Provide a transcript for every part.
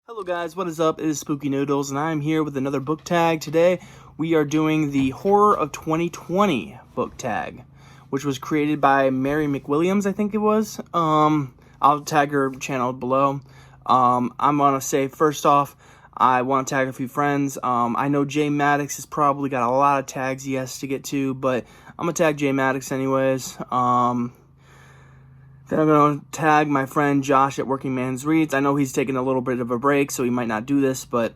Hello guys, what is up? It is Spooky Noodles, and I'm here with another book tag. Today, we are doing the Horror of 2020 book tag, which was created by Mary McWilliams, I think it was. I'll tag her channel below. I'm going to say, first off, I want to tag a few friends. I know Jay Maddox has probably got a lot of tags he has to get to, but I'm going to tag Jay Maddox anyways. Then I'm going to tag my friend Josh at Working Man's Reads. I know he's taking a little bit of a break, so he might not do this, but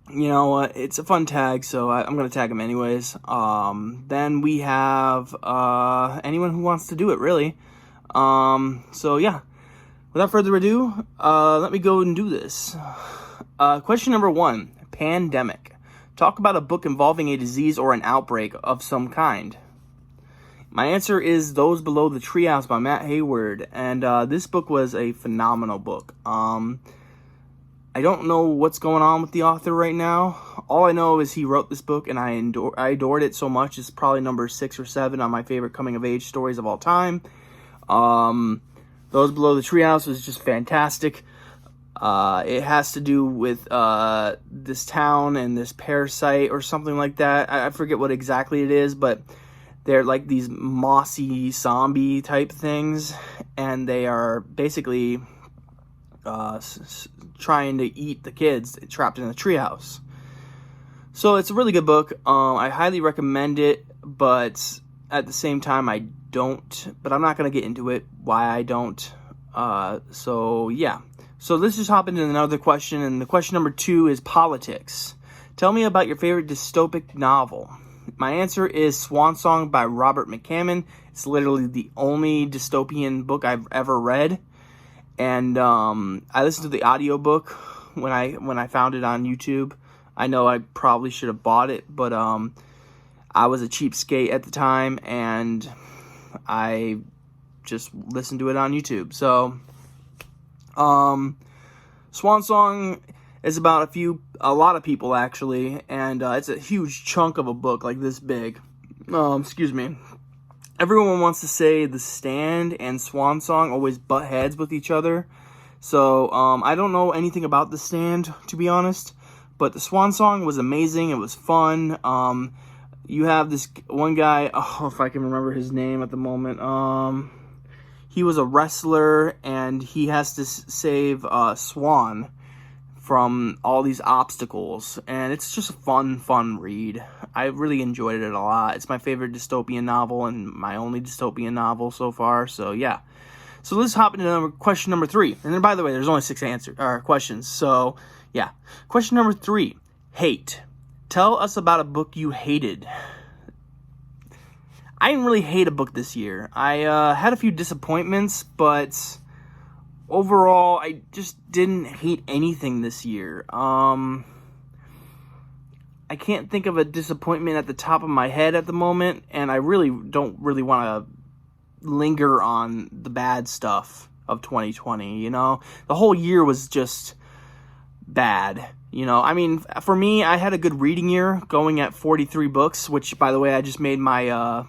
you know what? It's a fun tag, so I'm going to tag him anyways. Then we have anyone who wants to do it, really. So yeah, without further ado, let me go and do this. Question number 1, pandemic. Talk about a book involving a disease or an outbreak of some kind. My answer is Those Below the Treehouse by Matt Hayward, and this book was a phenomenal book. I don't know what's going on with the author right now. All I know is he wrote this book, and I adored it so much. It's probably number 6 or 7 on my favorite coming-of-age stories of all time. Those Below the Treehouse was just fantastic. It has to do with this town and this parasite or something like that. I forget what exactly it is, but they're like these mossy zombie type things, and they are basically trying to eat the kids trapped in a treehouse. So it's a really good book. I highly recommend it, but at the same time I don't. But I'm not going to get into it, why I don't. So yeah. So let's just hop into another question, and the question number 2 is politics. Tell me about your favorite dystopic novel. My answer is Swan Song by Robert McCammon. It's literally the only dystopian book I've ever read. And I listened to the audiobook when I found it on YouTube. I know I probably should have bought it, but I was a cheapskate at the time, and I just listened to it on YouTube. So Swan Song is about a lot of people actually, and it's a huge chunk of a book, like this big. Excuse me. Everyone wants to say The Stand and Swan Song always butt heads with each other. So I don't know anything about The Stand, to be honest, but the Swan Song was amazing. It was fun. You have this one guy, if I can remember his name at the moment. He was a wrestler, and he has to save Swan from all these obstacles, and it's just a fun read. I really enjoyed it a lot. It's my favorite dystopian novel and my only dystopian novel so far, so yeah. So let's hop into question number 3. And then, by the way, there's only 6 questions, so yeah. Question number 3, hate. Tell us about a book you hated. I didn't really hate a book this year. I had a few disappointments, but overall, I just didn't hate anything this year. I can't think of a disappointment at the top of my head at the moment, and I really don't want to linger on the bad stuff of 2020, you know? The whole year was just bad, you know? I mean, for me, I had a good reading year, going at 43 books, which, by the way, I just made my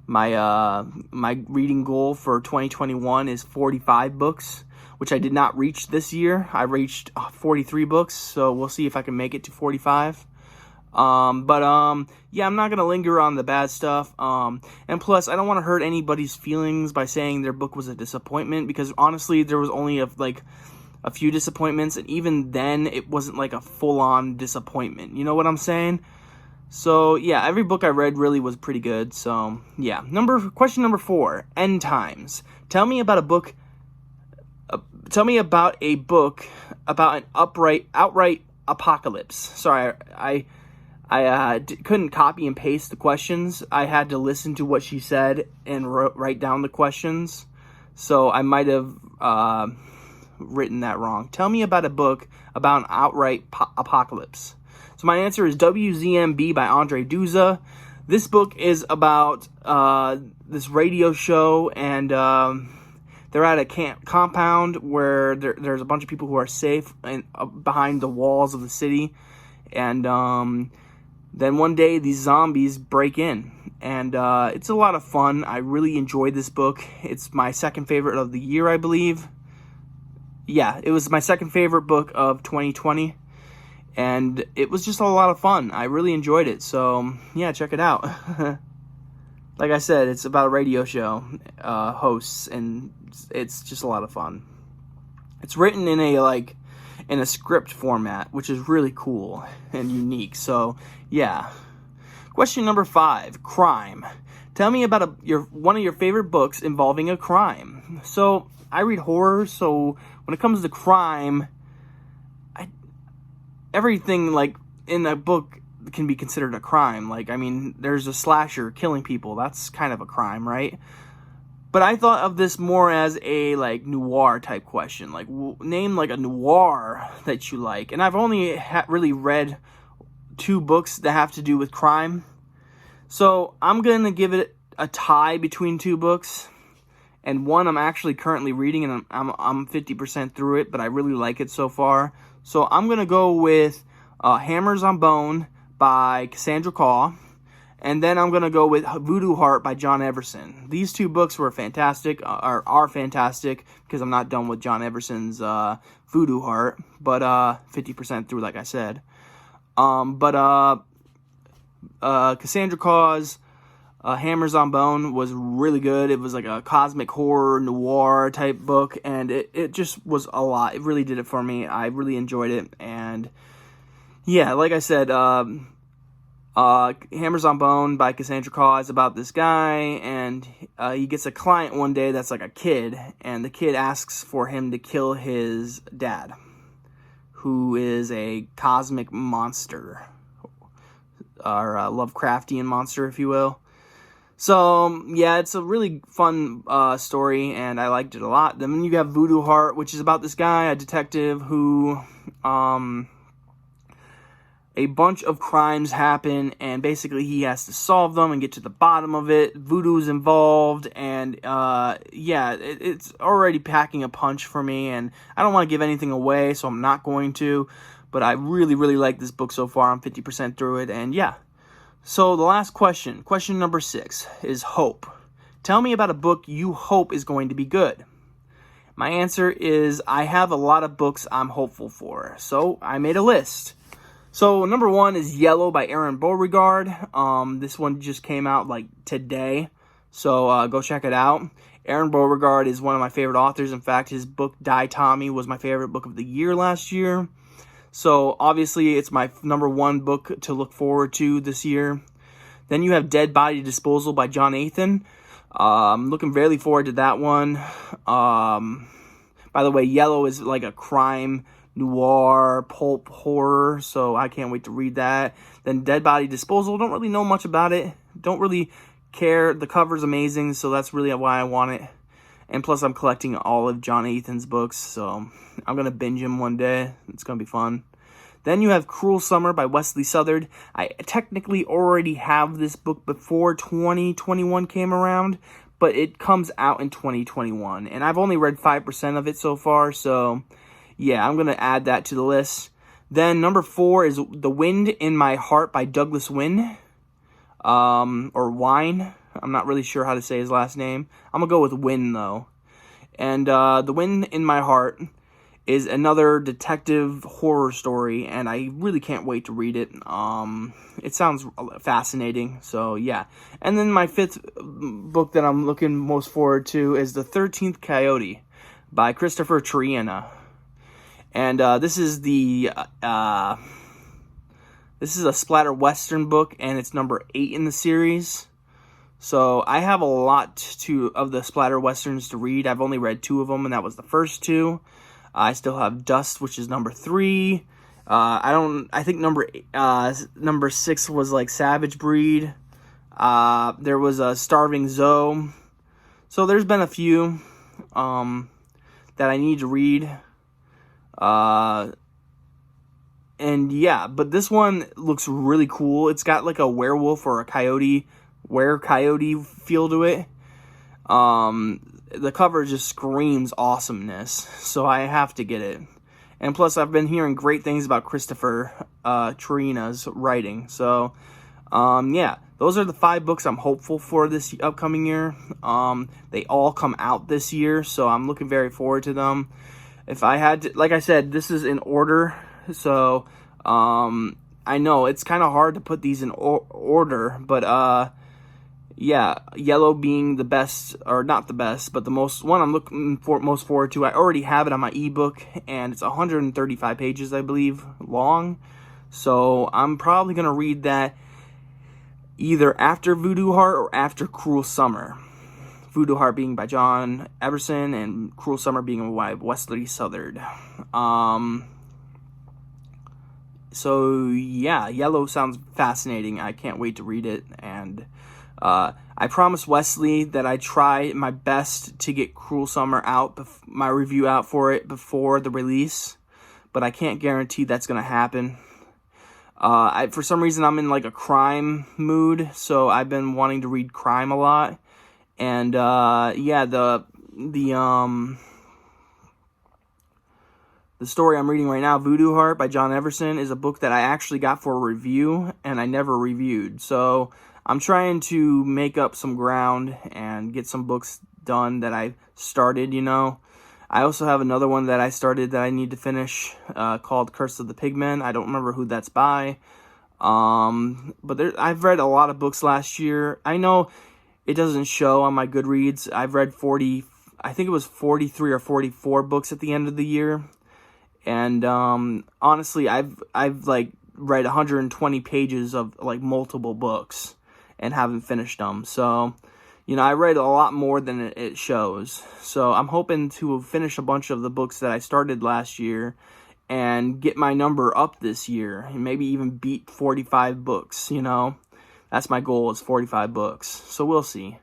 my reading goal for 2021 is 45 books, which I did not reach this year. I reached 43 books, so we'll see if I can make it to 45. Yeah, I'm not going to linger on the bad stuff. And plus, I don't want to hurt anybody's feelings by saying their book was a disappointment, because honestly, there was only a few disappointments, and even then, it wasn't like a full-on disappointment. You know what I'm saying? So, yeah, every book I read really was pretty good. So, yeah. Question number 4, End Times. Tell me about a book about an outright apocalypse. Sorry, I couldn't copy and paste the questions. I had to listen to what she said and write down the questions. So, I might have written that wrong. Tell me about a book about an outright apocalypse. So my answer is WZMB by Andre Duza. This book is about this radio show, and they're at a compound where there's a bunch of people who are safe and behind the walls of the city. And then one day these zombies break in, and it's a lot of fun. I really enjoyed this book. It's my second favorite of the year, I believe. yeah, it was my second favorite book of 2020, and it was just a lot of fun. I really enjoyed it, so yeah, check it out. Like I said, it's about a radio show hosts, and it's just a lot of fun. It's written in a script format, which is really cool and unique. So yeah. Question number 5: crime. Tell me about one of your favorite books involving a crime. So I read horror, so when it comes to crime, everything like in a book can be considered a crime. Like, I mean, there's a slasher killing people. That's kind of a crime, right? But I thought of this more as a like noir type question. Like, name like a noir that you like. And I've only really read 2 books that have to do with crime. So I'm going to give it a tie between 2 books. And one I'm actually currently reading, and I'm 50% through it, but I really like it so far. So I'm going to go with Hammers on Bone by Cassandra Clare. And then I'm going to go with Voodoo Heart by John Everson. These 2 books were fantastic, are fantastic, because I'm not done with John Everson's Voodoo Heart, but 50% through, like I said. Cassandra Clare's Hammers on Bone was really good. It was like a cosmic horror noir type book, and it just was a lot. It really did it for me. I really enjoyed it, and yeah, like I said, Hammers on Bone by Cassandra Clare is about this guy, and he gets a client one day that's like a kid, and the kid asks for him to kill his dad, who is a cosmic monster, or a Lovecraftian monster, if you will. So, yeah, it's a really fun story, and I liked it a lot. Then you have Voodoo Heart, which is about this guy, a detective, who a bunch of crimes happen, and basically he has to solve them and get to the bottom of it. Voodoo's involved, and yeah, it's already packing a punch for me, and I don't want to give anything away, so I'm not going to, but I really, really like this book so far. I'm 50% through it, and yeah. So the last question number 6, is hope. Tell me about a book you hope is going to be good. My answer is I have a lot of books I'm hopeful for, so I made a list. So number 1 is Yellow by Aaron Beauregard. This one just came out like today, so go check it out. Aaron Beauregard is one of my favorite authors. In fact, his book Die Tommy was my favorite book of the year last year. So obviously it's my number 1 book to look forward to this year. Then you have Dead Body Disposal by John Nathan. I'm looking really forward to that one. By the way, Yellow is like a crime noir pulp horror, so I can't wait to read that. Then Dead Body Disposal, don't really know much about it, don't really care. The cover's amazing, so that's really why I want it. And plus I'm collecting all of John Nathan's books, so I'm gonna binge him one day. It's gonna be fun. Then you have Cruel Summer by Wesley Southard. I technically already have this book before 2021 came around, but it comes out in 2021, and I've only read 5% of it so far, so yeah, I'm going to add that to the list. Then number 4 is The Wind in My Heart by Douglas Wynne, or Wine. I'm not really sure how to say his last name. I'm going to go with Wynne, though. And The Wind in My Heart is another detective horror story, and I really can't wait to read it. It sounds fascinating, so yeah. And then my 5th book that I'm looking most forward to is The 13th Coyote by Christopher Triana. And this is a splatter western book, and it's number 8 in the series. So I have a lot of the splatter westerns to read. I've only read 2 of them, and that was the first 2. I still have Dust, which is number 3. I think number 6 was like Savage Breed. There was a Starving Zoe. So there's been a few that I need to read. And yeah, but this one looks really cool. It's got like a werewolf or a coyote feel to it. The cover just screams awesomeness, so I have to get it. And plus, I've been hearing great things about Christopher Triana's writing. So, yeah, those are the 5 books I'm hopeful for this upcoming year. They all come out this year, so I'm looking very forward to them. if I had to, like I said, this is in order, so I know it's kind of hard to put these in order, but yeah, Yellow being the best, or not the best, but the one I'm looking most forward to. I already have it on my ebook, and it's 135 pages, I believe, long. So I'm probably gonna read that either after Voodoo Heart or after Cruel Summer. Voodoo Heart being by John Everson, and Cruel Summer being by Wesley Southard. So yeah, Yellow sounds fascinating. I can't wait to read it, and I promised Wesley that I'd try my best to get Cruel Summer out, my review out for it before the release, but I can't guarantee that's gonna happen. For some reason, I'm in like a crime mood, so I've been wanting to read crime a lot, and yeah, the story I'm reading right now, Voodoo Heart by John Everson, is a book that I actually got for a review, and I never reviewed. So I'm trying to make up some ground and get some books done that I started, you know. I also have another one that I started that I need to finish called Curse of the Pigmen. I don't remember who that's by. But I've read a lot of books last year. I know it doesn't show on my Goodreads. I've read I think it was 43 or 44 books at the end of the year. And honestly, I've like read 120 pages of like multiple books and haven't finished them. So, you know, I read a lot more than it shows. So I'm hoping to finish a bunch of the books that I started last year and get my number up this year, and maybe even beat 45 books, you know. That's my goal, is 45 books. So we'll see.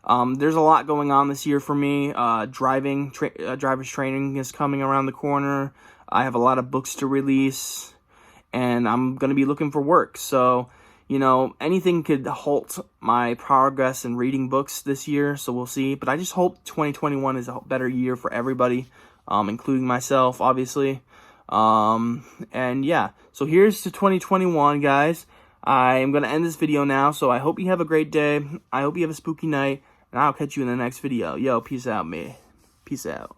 There's a lot going on this year for me. Driver's training is coming around the corner. I have a lot of books to release, and I'm going to be looking for work. So, you know, anything could halt my progress in reading books this year, so we'll see. But I just hope 2021 is a better year for everybody, including myself, obviously. And yeah, so here's to 2021, guys. I'm going to end this video now, so I hope you have a great day. I hope you have a spooky night, and I'll catch you in the next video. Yo, peace out, me. Peace out.